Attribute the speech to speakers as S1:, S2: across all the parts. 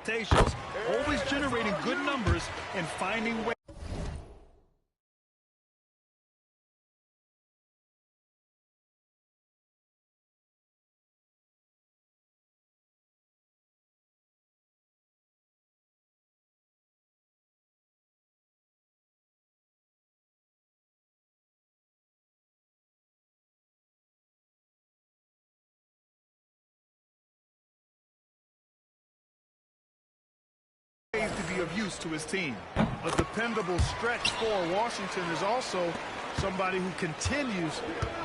S1: expectations, always generating good numbers and finding ways to be of use to his team.
S2: A dependable stretch for Washington is also somebody who continues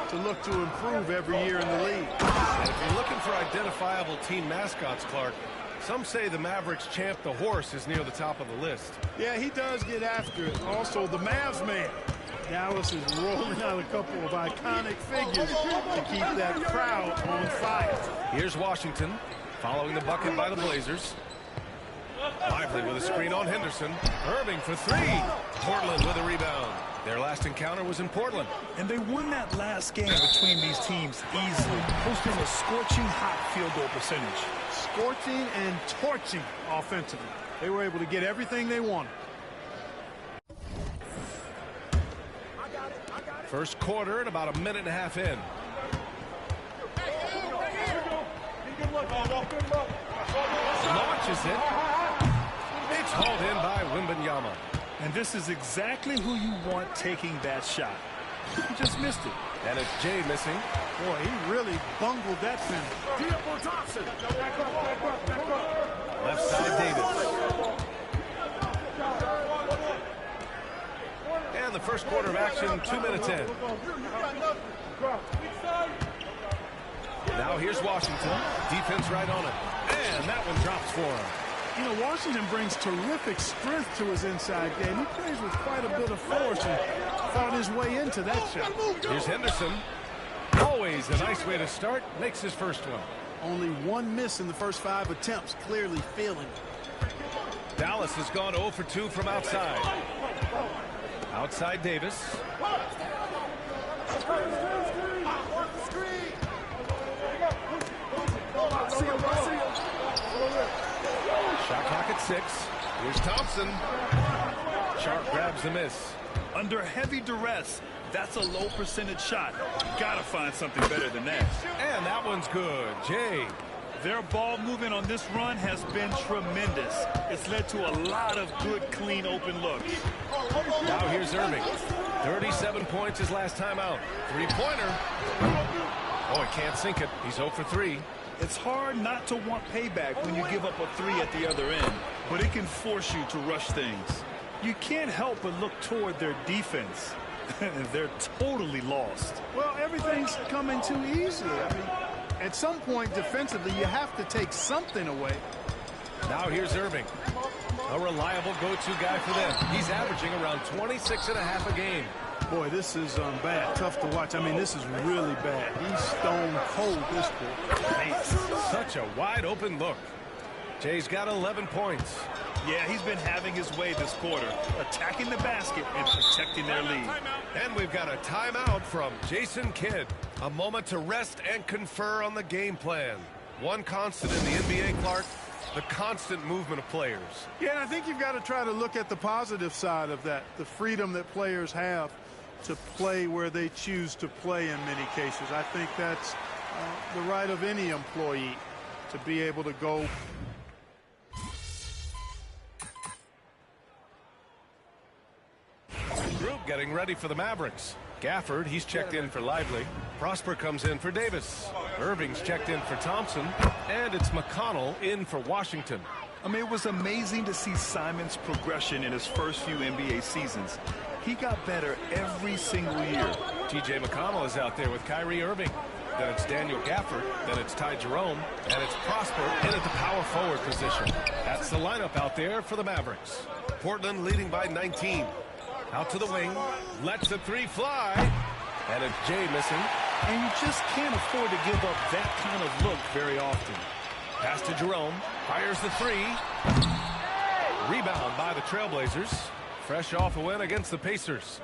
S2: to look to improve every year in the league.
S3: And if you're looking for identifiable team mascots, Clark, some say the Mavericks champ, the horse, is near the top of the list.
S2: Yeah, he does get after it. Also, the Mavs man. Dallas is rolling out a couple of iconic figures to keep that crowd on fire.
S3: Here's Washington, following the bucket by the Blazers. Lively with a screen on Henderson. Irving for three. Portland with a rebound. Their last encounter was in Portland.
S1: And they won that last game between these teams easily, posting a scorching hot field goal percentage.
S2: Scorching and torching offensively. They were able to get everything they wanted.
S3: First quarter and about a minute and a half in. Launches it. It's hauled in by Wembanyama.
S1: And this is exactly who you want taking that shot. He just missed it.
S3: And it's Jay missing.
S2: Boy, he really bungled that finish.
S3: Left side, Davis. And the first quarter of action, 2 minutes in. Now here's Washington. Defense right on it. And that one drops for him.
S2: You know, Washington brings terrific strength to his inside game. He plays with quite a bit of force and fought his way into that shot.
S3: Here's Henderson. Always a nice way to start. Makes his first one.
S2: Only one miss in the first 5 attempts. Clearly feeling it.
S3: Dallas has gone 0 for 2 from outside. Outside Davis. Shot clock at 6. Here's Thompson. Sharp grabs the miss.
S1: Under heavy duress, that's a low percentage shot. Gotta find something better than that.
S3: And that one's good. Jay.
S1: Their ball movement on this run has been tremendous. It's led to a lot of good, clean, open looks.
S3: Now here's Irving. 37 points his last time out. Three-pointer. Oh, he can't sink it. He's 0 for 3.
S1: It's hard not to want payback when you give up a 3 at the other end, but it can force you to rush things. You can't help but look toward their defense. They're totally lost.
S2: Well, everything's coming too easily. I mean, at some point defensively, you have to take something away.
S3: Now here's Irving. A reliable go-to guy for them. He's averaging around 26.5 a game.
S2: Boy, this is bad. Tough to watch. I mean, this is really bad. He's stone cold this quarter.
S3: Such a wide open look. Jay's got 11 points.
S1: Yeah, he's been having his way this quarter, attacking the basket and protecting their lead.
S3: And we've got a timeout from Jason Kidd. A moment to rest and confer on the game plan. One constant in the NBA, Clark, the constant movement of players.
S2: Yeah, and I think you've got to try to look at the positive side of that, the freedom that players have to play where they choose to play in many cases. I think that's the right of any employee to be able to go.
S3: Group getting ready for the Mavericks. Gafford, he's checked in for Lively. Prosper comes in for Davis. Irving's checked in for Thompson. And it's McConnell in for Washington.
S1: I mean, it was amazing to see Simon's progression in his first few NBA seasons. He got better every single year.
S3: T.J. McConnell is out there with Kyrie Irving. Then it's Daniel Gafford. Then it's Ty Jerome. And it's Prosper in at the power forward position. That's the lineup out there for the Mavericks. Portland leading by 19. Out to the wing. Lets the 3 fly. And it's Jay missing.
S1: And you just can't afford to give up that kind of look very often.
S3: Pass to Jerome. Fires the 3. Rebound by the Trailblazers. fresh off a win against the Pacers.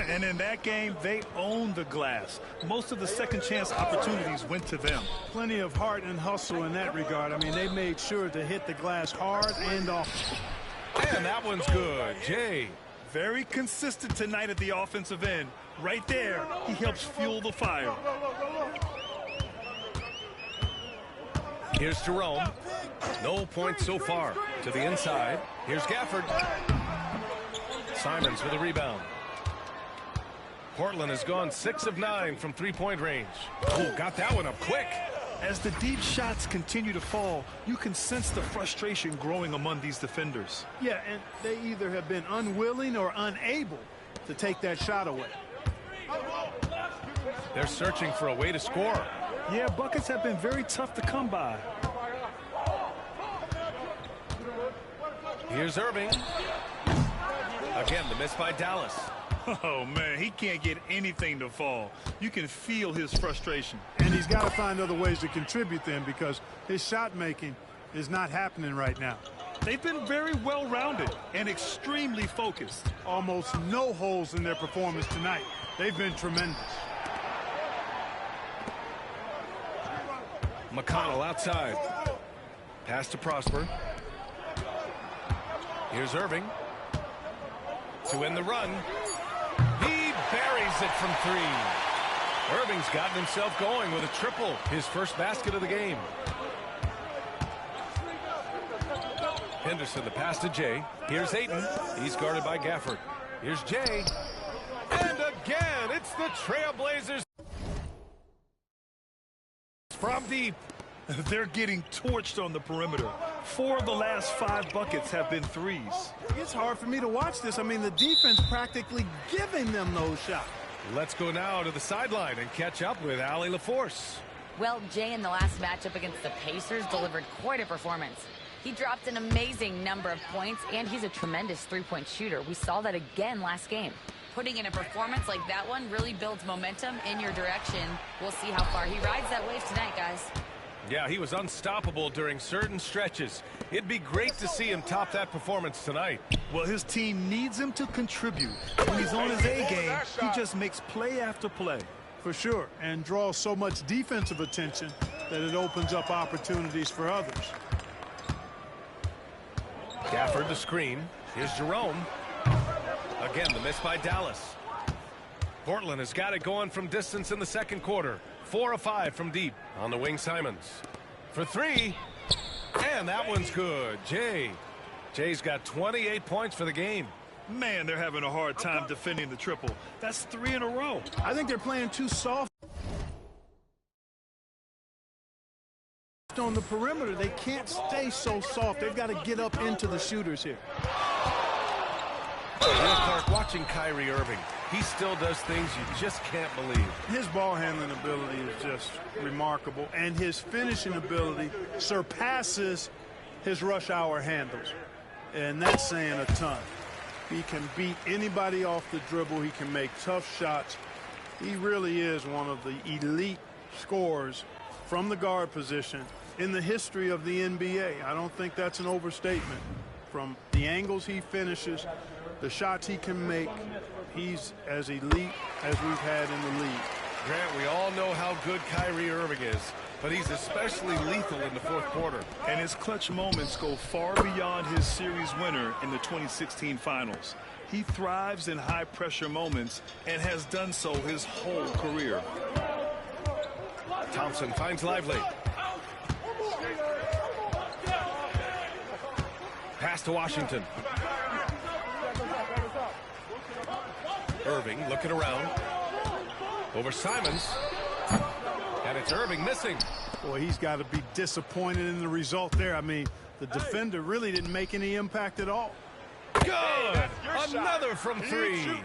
S1: And in that game, they owned the glass. Most of the second chance opportunities went to them.
S2: Plenty of heart and hustle in that regard. I mean, they made sure to hit the glass hard and often.
S3: And that one's good. Jay.
S1: Very consistent tonight at the offensive end. Right there, he helps fuel the fire.
S3: Here's Jerome. No points so far. To the inside. Here's Gafford. Simons with a rebound. Portland has gone 6 of 9 from three-point range. Oh, got that one up quick.
S1: As the deep shots continue to fall, you can sense the frustration growing among these defenders.
S2: Yeah, and they either have been unwilling or unable to take that shot away.
S3: They're searching for a way to score.
S1: Yeah, buckets have been very tough to come by.
S3: Here's Irving. Again, the miss by Dallas.
S1: Oh, man, he can't get anything to fall. You can feel his frustration.
S2: And he's got to find other ways to contribute then, because his shot making is not happening right now.
S1: They've been very well-rounded and extremely focused.
S2: Almost no holes in their performance tonight. They've been tremendous.
S3: McConnell outside. Pass to Prosper. Here's Irving. To end the run. He buries it from 3. Irving's gotten himself going with a triple. His first basket of the game. Henderson, the pass to Jay. Here's Ayton. He's guarded by Gafford. Here's Jay. And again, it's the Trailblazers. From deep.
S1: They're getting torched on the perimeter. 4 of the last 5 buckets have been threes.
S2: It's hard for me to watch this. I mean, the defense practically giving them those shots.
S3: Let's go now to the sideline and catch up with Allie LaForce.
S4: Well, Jay in the last matchup against the Pacers delivered quite a performance. He dropped an amazing number of points, and he's a tremendous three-point shooter. We saw that again last game. Putting in a performance like that one really builds momentum in your direction. We'll see how far he rides that wave tonight, guys.
S3: Yeah, he was unstoppable during certain stretches. It'd be great to see him top that performance tonight.
S1: Well, his team needs him to contribute. When he's on his A game, he just makes play after play.
S2: For sure, and draws so much defensive attention that it opens up opportunities for others.
S3: Gafford the screen. Here's Jerome. Again, the miss by Dallas. Portland has got it going from distance in the second quarter. 4 of 5 from deep. On the wing, Simons. For 3. And that one's good. Jay's got 28 points for the game.
S1: Man, they're having a hard time defending the triple. That's 3 in a row.
S2: I think they're playing too soft on the perimeter. They can't stay so soft. They've got to get up into the shooters here.
S3: Clark watching Kyrie Irving. He still does things you just can't believe.
S2: His ball handling ability is just remarkable, and his finishing ability surpasses his rush hour handles, and that's saying a ton. He can beat anybody off the dribble. He can make tough shots. He really is one of the elite scorers from the guard position in the history of the NBA. I don't think that's an overstatement. From the angles he finishes, the shots he can make, he's as elite as we've had in the league.
S3: Grant, we all know how good Kyrie Irving is, but he's especially lethal in the fourth quarter.
S1: And his clutch moments go far beyond his series winner in the 2016 finals. He thrives in high-pressure moments and has done so his whole career.
S3: Thompson finds Lively. Pass to Washington. Irving looking around. Over Simons. And it's Irving missing.
S2: Boy, he's got to be disappointed in the result there. I mean, the defender really didn't make any impact at all.
S3: Good! Another from 3.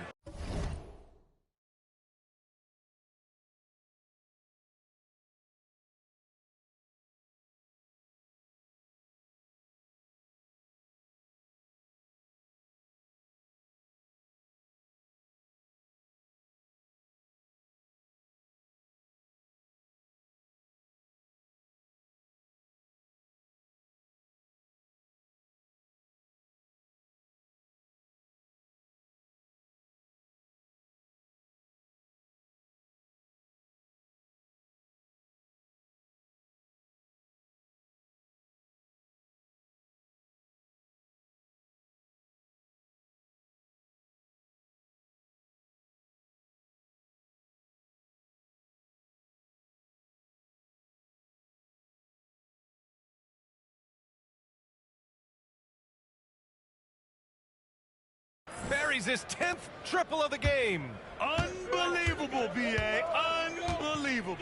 S3: buries his 10th triple of the game.
S1: Unbelievable, B.A. Unbelievable.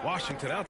S3: Washington out.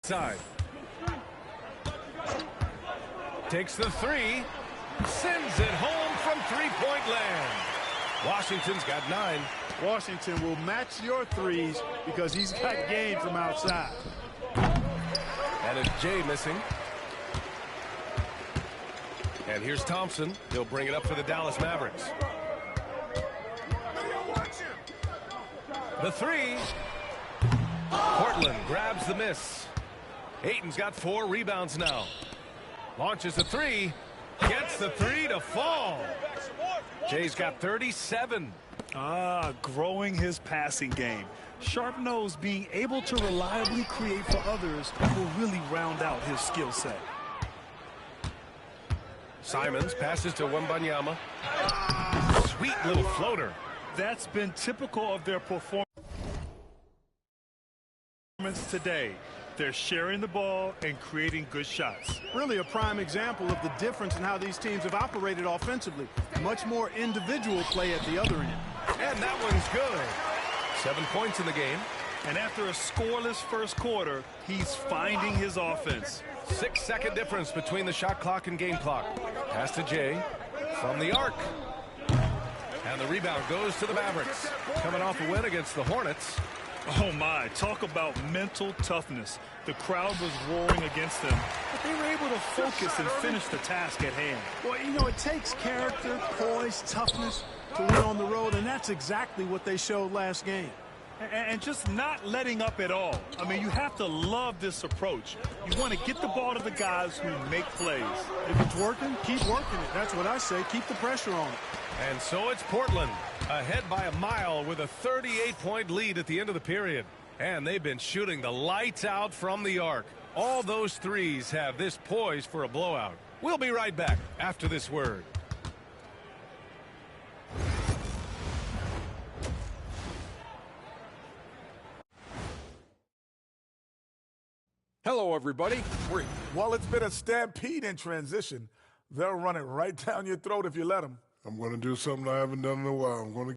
S3: Side. Takes the three. Sends it home from three-point land. Washington's got 9.
S2: Washington will match your threes because he's got game from outside.
S3: And it's Jay missing. And here's Thompson. He'll bring it up for the Dallas Mavericks. The three. Portland grabs the miss. Ayton's got 4 rebounds now. Launches the three. Gets the three to fall. Jay's got 37.
S1: Growing his passing game. Sharp nose being able to reliably create for others will really round out his skill set.
S3: Simons passes to Wembanyama. Sweet little floater.
S1: That's been typical of their performance today. They're sharing the ball and creating good shots.
S2: Really a prime example of the difference in how these teams have operated offensively. Much more individual play at the other end.
S3: And that one's good. 7 points in the game.
S1: And after a scoreless first quarter, he's finding his offense.
S3: 6-second difference between the shot clock and game clock. Pass to Jay from the arc. And the rebound goes to the Mavericks. Coming off a win against the Hornets.
S1: Oh my, talk about mental toughness. The crowd was roaring against them, but they were able to focus and finish the task at hand.
S2: Well, you know, it takes character, poise, toughness to win on the road, and that's exactly what they showed last game.
S1: And just not letting up at all. I mean, you have to love this approach. You want to get the ball to the guys who make plays.
S2: If it's working, keep working it. That's what I say. Keep the pressure on it.
S3: And so it's Portland, ahead by a mile with a 38-point lead at the end of the period. And they've been shooting the lights out from the arc. All those threes have this poised for a blowout. We'll be right back after this word.
S5: Hello, everybody.
S6: While it's been a stampede in transition, they'll run it right down your throat if you let them.
S7: I'm going to do something I haven't done in a while. I'm going to.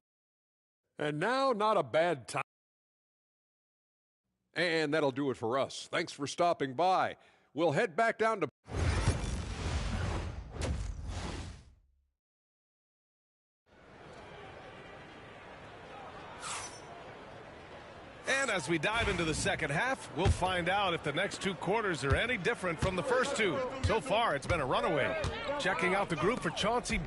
S5: And now, not a bad time. And that'll do it for us. Thanks for stopping by. We'll head back down to.
S3: And as we dive into the second half, we'll find out if the next 2 quarters are any different from the first 2. So far, it's been a runaway. Checking out the group for Chauncey.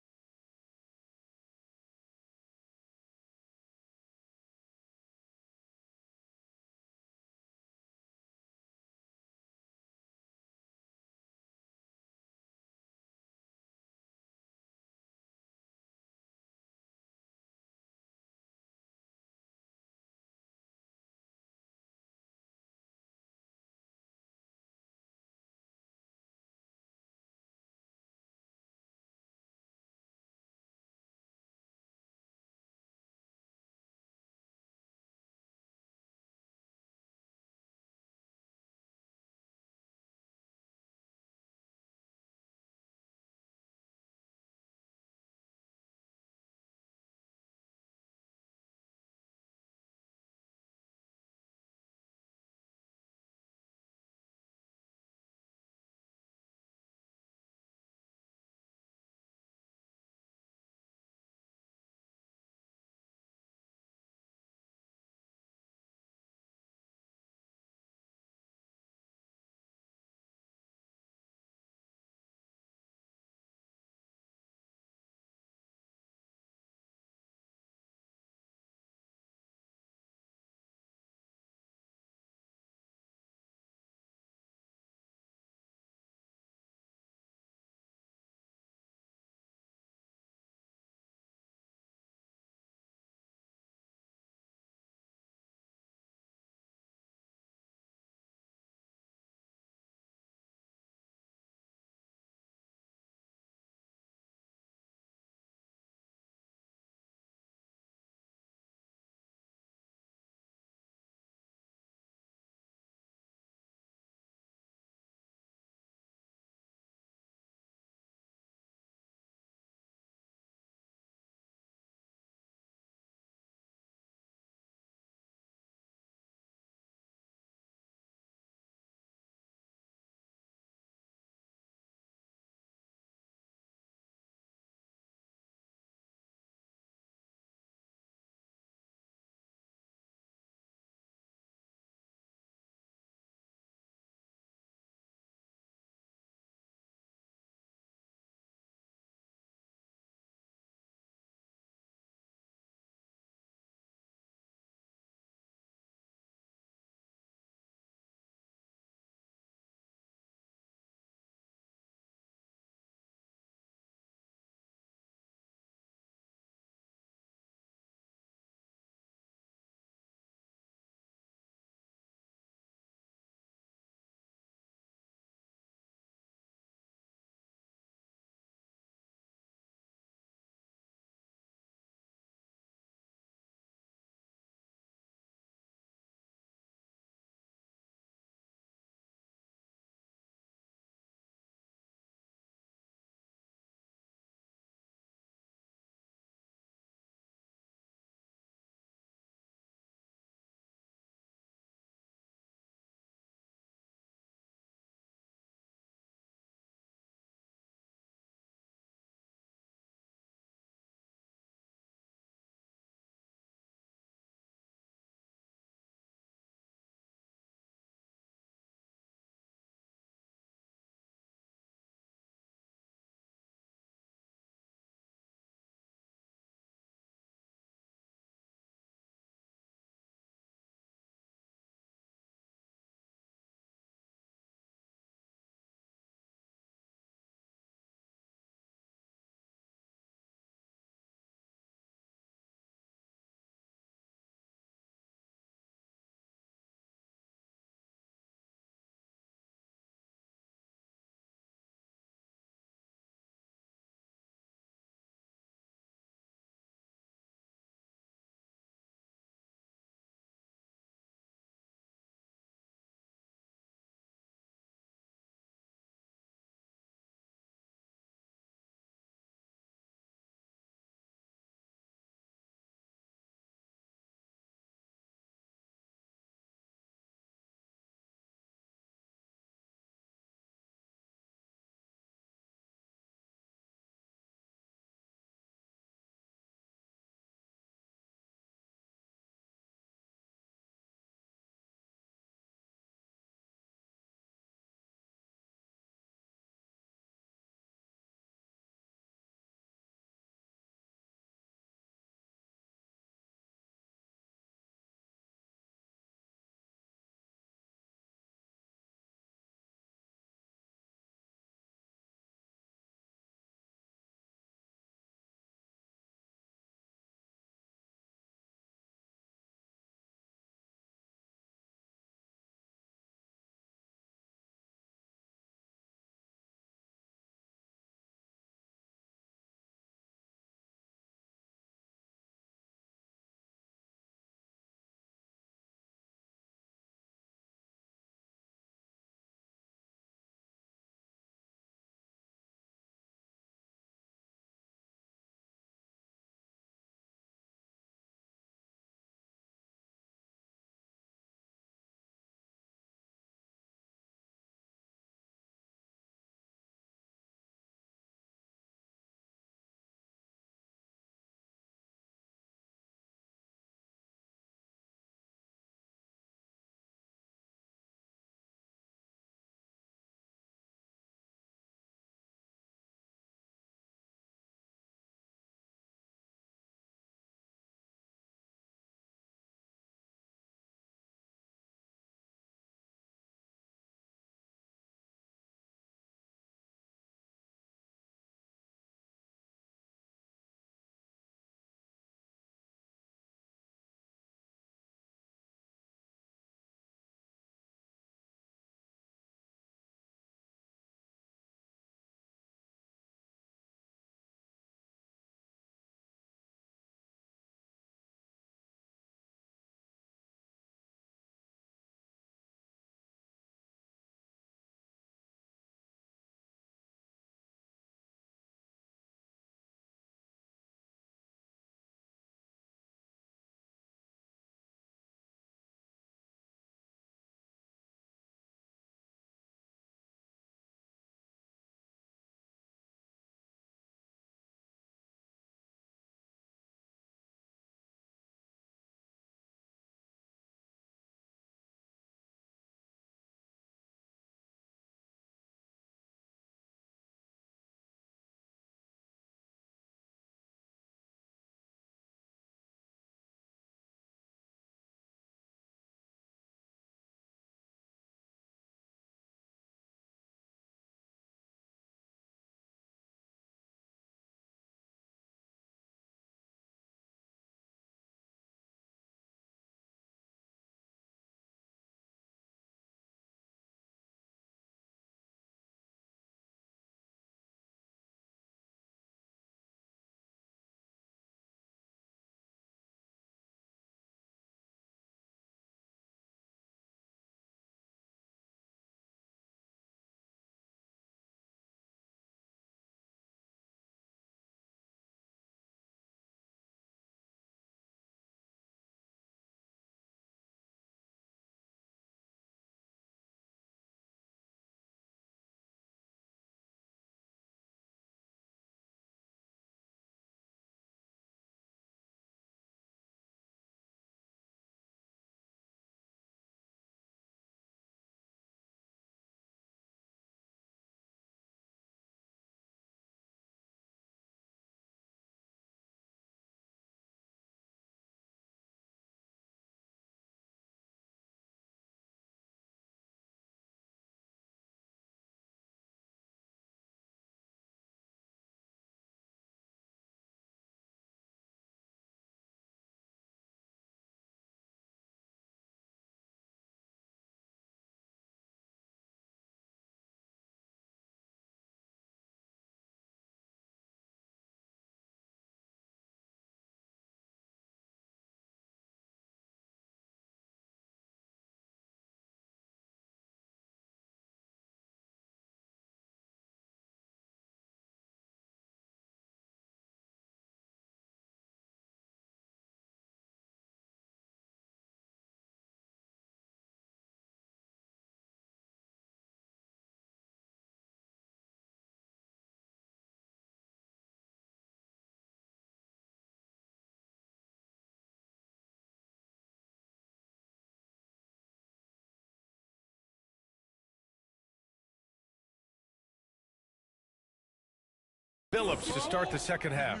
S3: Phillips to start the second half.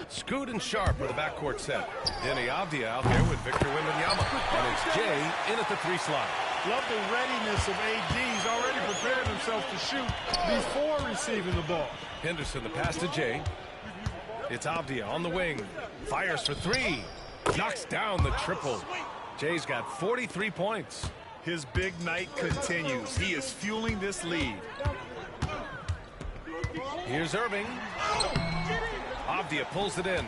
S3: Scoot and Sharp for the backcourt set. Denny Avdia out there with Victor Wembanyama. And it's Jay in at the 3 slot.
S2: Love the readiness of AD. He's already prepared himself to shoot before receiving the ball.
S3: Henderson, the pass to Jay. It's Avdia on the wing. Fires for 3. Knocks down the triple. Jay's got 43 points.
S1: His big night continues. He is fueling this lead.
S3: Here's Irving. Avdia pulls it in.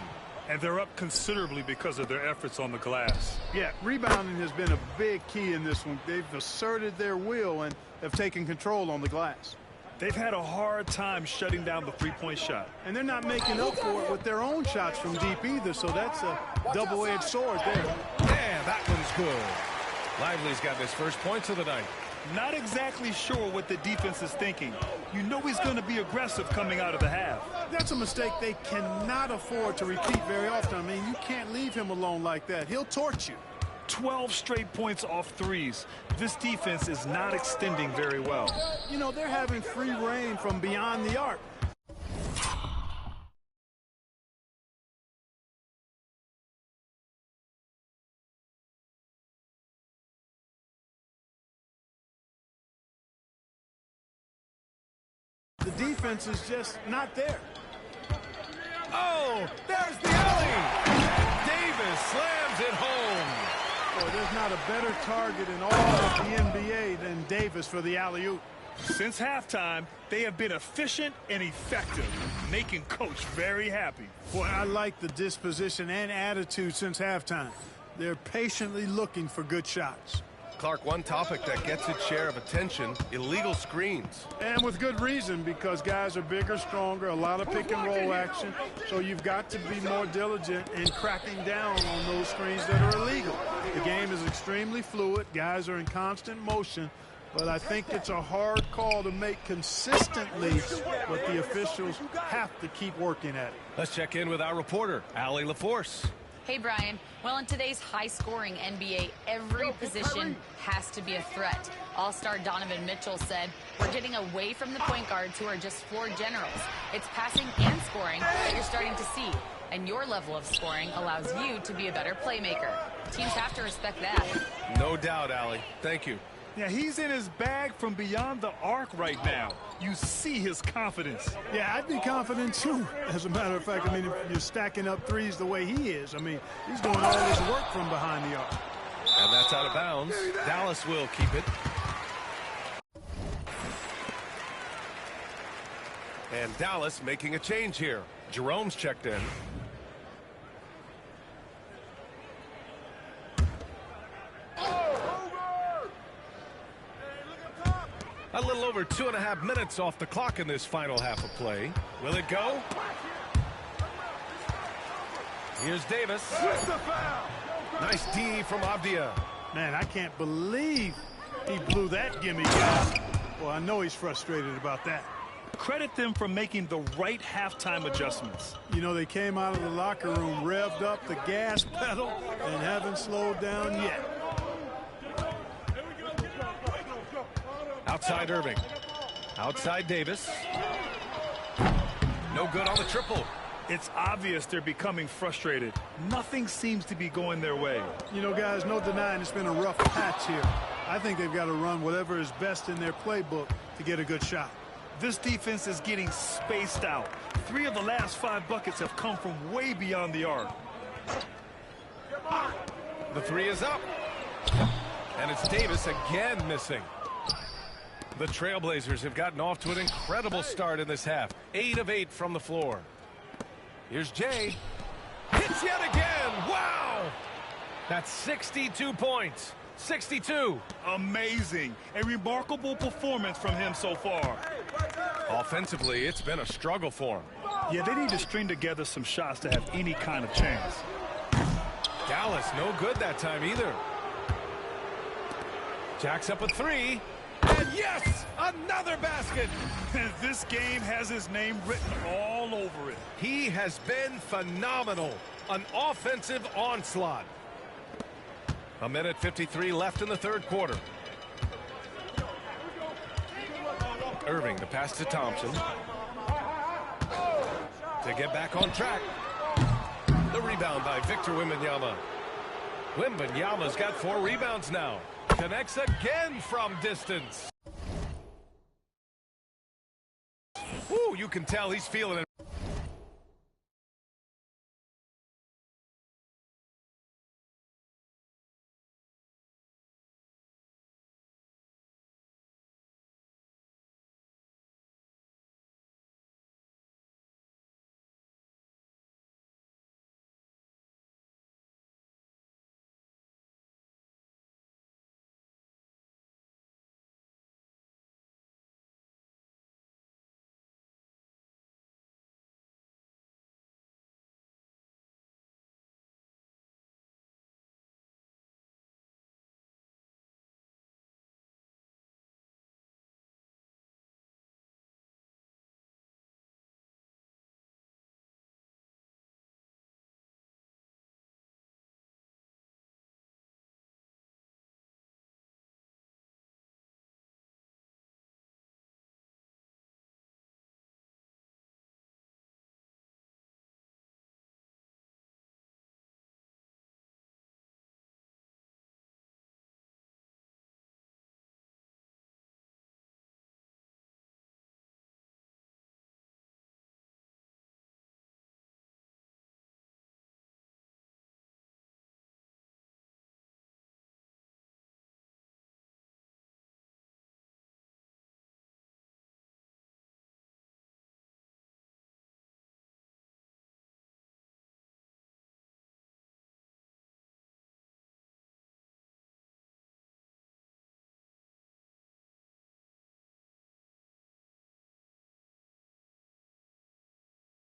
S1: And they're up considerably because of their efforts on the glass.
S2: Yeah, rebounding has been a big key in this one. They've asserted their will and have taken control on the glass.
S1: They've had a hard time shutting down the three-point shot.
S2: And they're not making up for it with their own shots from deep either, so that's a double-edged sword there.
S3: Yeah, that one's good. Lively's got his first points of the night.
S1: Not exactly sure what the defense is thinking. You know he's going to be aggressive coming out of the half.
S2: That's a mistake they cannot afford to repeat very often. I mean, you can't leave him alone like that. He'll torch you.
S1: 12 straight points off threes. This defense is not extending very well.
S2: You know, they're having free reign from beyond the arc. The defense is just not there.
S3: Oh, there's the alley. Davis slams it home.
S2: Boy, there's not a better target in all of the NBA than Davis for the alley-oop.
S1: Since halftime, they have been efficient and effective, making Coach very happy.
S2: Boy, I like the disposition and attitude since halftime. They're patiently looking for good shots.
S3: Clark, one topic that gets its share of attention, illegal screens.
S2: And with good reason, because guys are bigger, stronger, a lot of pick-and-roll action. So you've got to be more diligent in cracking down on those screens that are illegal. The game is extremely fluid. Guys are in constant motion. But I think it's a hard call to make consistently, but the officials have to keep working at it.
S3: Let's check in with our reporter, Allie LaForce.
S4: Hey, Brian. Well, in today's high-scoring NBA, every position has to be a threat. All-star Donovan Mitchell said, we're getting away from the point guards who are just floor generals. It's passing and scoring that you're starting to see. And your level of scoring allows you to be a better playmaker. Teams have to respect that.
S3: No doubt, Allie. Thank you.
S1: Yeah, he's in his bag from beyond the arc right now. You see his confidence.
S2: Yeah, I'd be confident too. As a matter of fact, I mean, if you're stacking up threes the way he is, I mean, he's doing all his work from behind the arc.
S3: And that's out of bounds. Dallas will keep it. And Dallas making a change here. Jerome's checked in. A little over 2.5 minutes off the clock in this final half of play. Will it go? Here's Davis. Nice D from Avdia.
S2: Man, I can't believe he blew that gimme, guys. Well, I know he's frustrated about that.
S1: Credit them for making the right halftime adjustments.
S2: You know, they came out of the locker room, revved up the gas pedal, and haven't slowed down yet.
S3: Outside Irving. Outside Davis. No good on the triple.
S1: It's obvious they're becoming frustrated. Nothing seems to be going their way.
S2: You know, guys, no denying it's been a rough patch here. I think they've got to run whatever is best in their playbook to get a good shot.
S1: This defense is getting spaced out. 3 of the last 5 buckets have come from way beyond the arc.
S3: The 3 is up. And it's Davis again missing. The Trailblazers have gotten off to an incredible start in this half. 8 of 8 from the floor. Here's Jay. Hits yet again. Wow! That's 62 points. 62.
S1: Amazing. A remarkable performance from him so far.
S3: Offensively, it's been a struggle for him.
S1: Yeah, they need to string together some shots to have any kind of chance.
S3: Dallas, no good that time either. Jacks up a 3. And yes, another basket.
S1: This game has his name written all over it.
S3: He has been phenomenal. An offensive onslaught. 1:53 left in the third quarter. Irving, the pass to Thompson. to get back on track. The rebound by Victor Wembanyama. Wembanyama's got 4 rebounds now. Connects again from distance. Ooh, you can tell he's feeling it.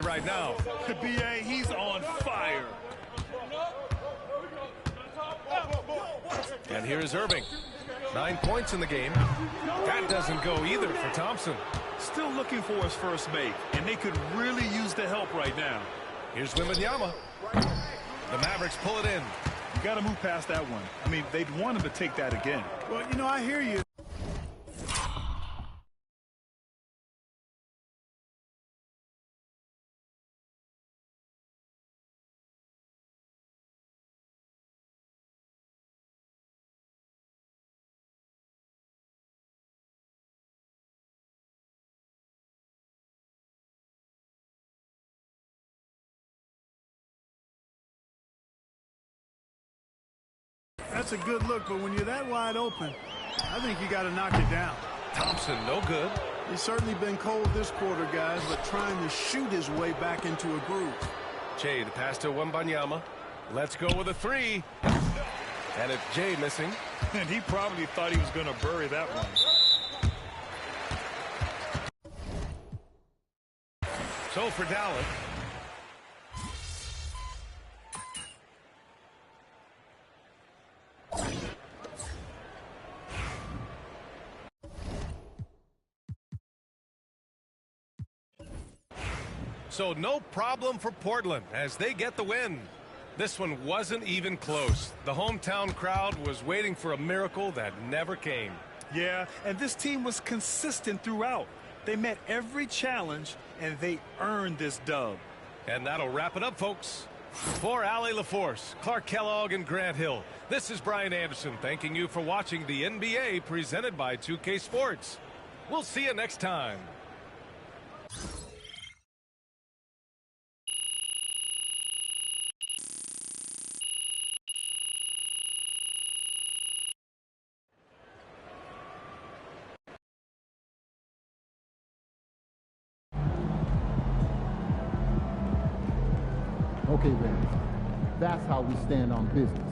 S3: Right now.
S1: BA, he's on fire.
S3: And here's Irving. 9 points in the game. That doesn't go either for Thompson.
S1: Still looking for his first make, and they could really use the help right now.
S3: Here's Wembanyama. The Mavericks pull it in.
S1: You got to move past that one. I mean, they'd want him to take that again.
S2: Well, you know, I hear you. That's a good look, but when you're that wide open, I think you got to knock it down.
S3: Thompson, no good.
S2: He's certainly been cold this quarter, guys, but trying to shoot his way back into a groove.
S3: Jay, the pass to Wembanyama. Let's go with a 3. And it's Jay missing.
S1: And he probably thought he was going to bury that one.
S3: So for Dallas. So no problem for Portland as they get the win. This one wasn't even close. The hometown crowd was waiting for a miracle that never came.
S1: Yeah, and this team was consistent throughout. They met every challenge, and they earned this dub.
S3: And that'll wrap it up, folks. For Allie LaForce, Clark Kellogg, and Grant Hill, this is Brian Anderson thanking you for watching the NBA presented by 2K Sports. We'll see you next time.
S8: Okay, Rams, that's how we stand on business.